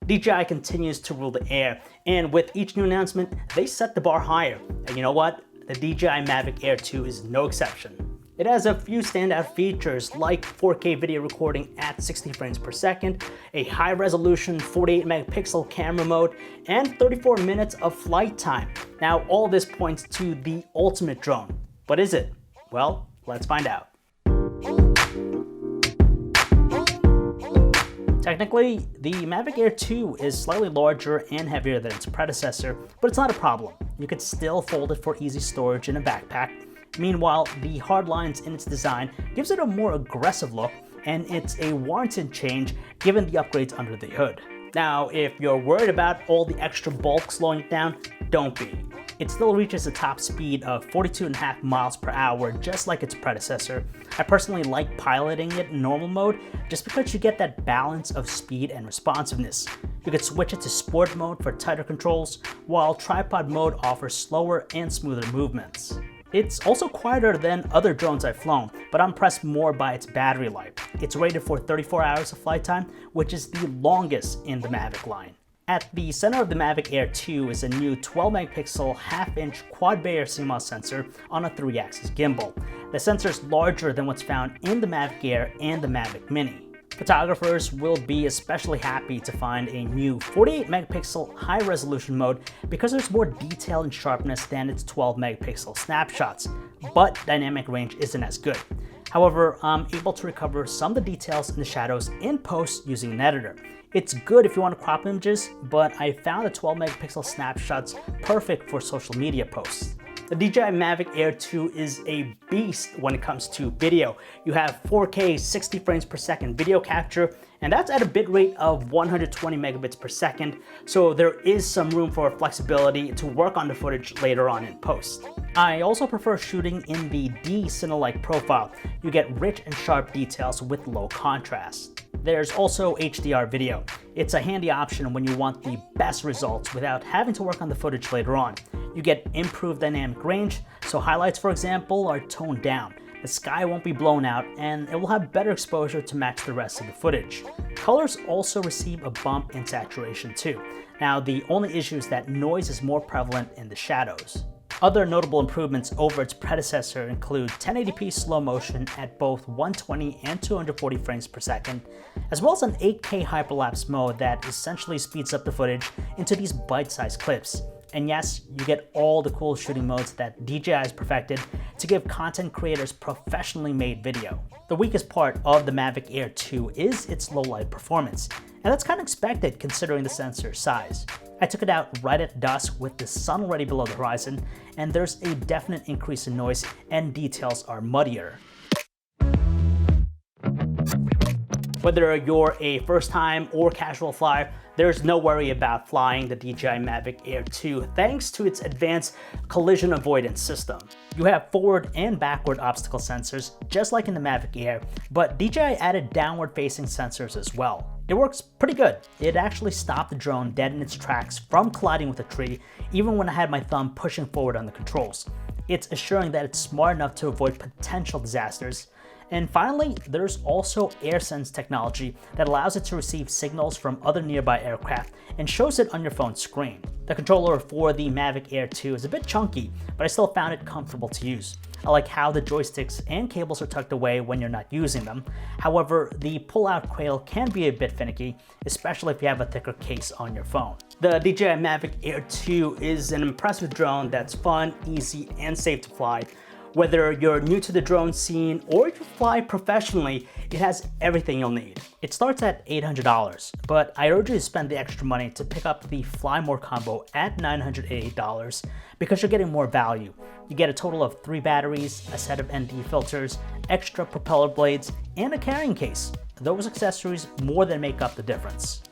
DJI continues to rule the air, and with each new announcement, they set the bar higher. And you know what? The DJI Mavic Air 2 is no exception. It has a few standout features like 4K video recording at 60 frames per second, a high-resolution 48 megapixel camera mode, and 34 minutes of flight time. Now, all this points to the ultimate drone. But is it? Well, let's find out. Technically, the Mavic Air 2 is slightly larger and heavier than its predecessor, but it's not a problem. You could still fold it for easy storage in a backpack. Meanwhile, the hard lines in its design gives it a more aggressive look, and it's a warranted change given the upgrades under the hood. Now, if you're worried about all the extra bulk slowing it down, don't be. It still reaches a top speed of 42.5 miles per hour, just like its predecessor. I personally like piloting it in normal mode, just because you get that balance of speed and responsiveness. You could switch it to sport mode for tighter controls, while tripod mode offers slower and smoother movements. It's also quieter than other drones I've flown, but I'm impressed more by its battery life. It's rated for 34 hours of flight time, which is the longest in the Mavic line. At the center of the Mavic Air 2 is a new 12 megapixel half-inch quad-Bayer CMOS sensor on a 3-axis gimbal. The sensor is larger than what's found in the Mavic Air and the Mavic Mini. Photographers will be especially happy to find a new 48 megapixel high-resolution mode because there's more detail and sharpness than its 12 megapixel snapshots, but dynamic range isn't as good. However, I'm able to recover some of the details in the shadows in post using an editor. It's good if you want to crop images, but I found the 12 megapixel snapshots perfect for social media posts. The DJI Mavic Air 2 is a beast when it comes to video. You have 4K 60 frames per second video capture, and that's at a bitrate of 120 megabits per second, so there is some room for flexibility to work on the footage later on in post. I also prefer shooting in the D-Cinelike profile. You get rich and sharp details with low contrast. There's also HDR video. It's a handy option when you want the best results without having to work on the footage later on. You get improved dynamic range, so highlights, for example, are toned down. The sky won't be blown out, and it will have better exposure to match the rest of the footage. Colors also receive a bump in saturation too. Now, the only issue is that noise is more prevalent in the shadows. Other notable improvements over its predecessor include 1080p slow motion at both 120 and 240 frames per second, as well as an 8K hyperlapse mode that essentially speeds up the footage into these bite-sized clips. And yes, you get all the cool shooting modes that DJI has perfected to give content creators professionally made video. The weakest part of the Mavic Air 2 is its low light performance, and that's kind of expected considering the sensor's size. I took it out right at dusk with the sun already below the horizon, and there's a definite increase in noise and details are muddier. Whether you're a first-time or casual flyer, there's no worry about flying the DJI Mavic Air 2 thanks to its advanced collision avoidance system. You have forward and backward obstacle sensors, just like in the Mavic Air, but DJI added downward-facing sensors as well. It works pretty good. It actually stopped the drone dead in its tracks from colliding with a tree, even when I had my thumb pushing forward on the controls. It's assuring that it's smart enough to avoid potential disasters. And finally, there's also AirSense technology that allows it to receive signals from other nearby aircraft and shows it on your phone screen. The controller for the Mavic Air 2 is a bit chunky, but I still found it comfortable to use. I like how the joysticks and cables are tucked away when you're not using them. However, the pull-out cradle can be a bit finicky, especially if you have a thicker case on your phone. The DJI Mavic Air 2 is an impressive drone that's fun, easy, and safe to fly. Whether you're new to the drone scene or if you fly professionally, it has everything you'll need. It starts at $800, but I urge you to spend the extra money to pick up the Fly More combo at $988 because you're getting more value. You get a total of 3 batteries, a set of ND filters, extra propeller blades, and a carrying case. Those accessories more than make up the difference.